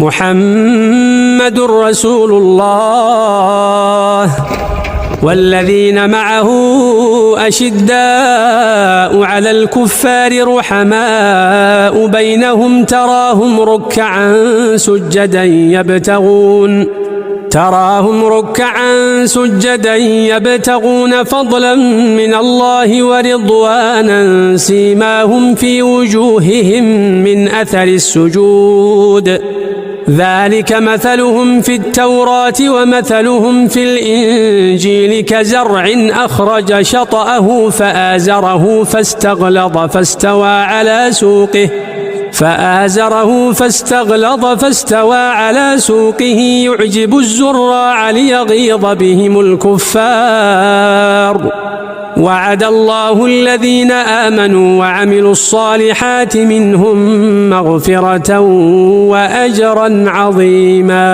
محمد رسول الله والذين معه أشداء على الكفار رحماء بينهم تراهم ركعا سجدا يبتغون فضلا من الله ورضوانا سيماهم في وجوههم من أثر السجود ذلك مثلهم في التوراة ومثلهم في الإنجيل كزرع أخرج شطأه فآزره فاستغلظ على سوقه يعجب الزراع ليغيظ بهم الكفار وعد الله الذين آمنوا وعملوا الصالحات منهم مغفرة وأجرا عظيما.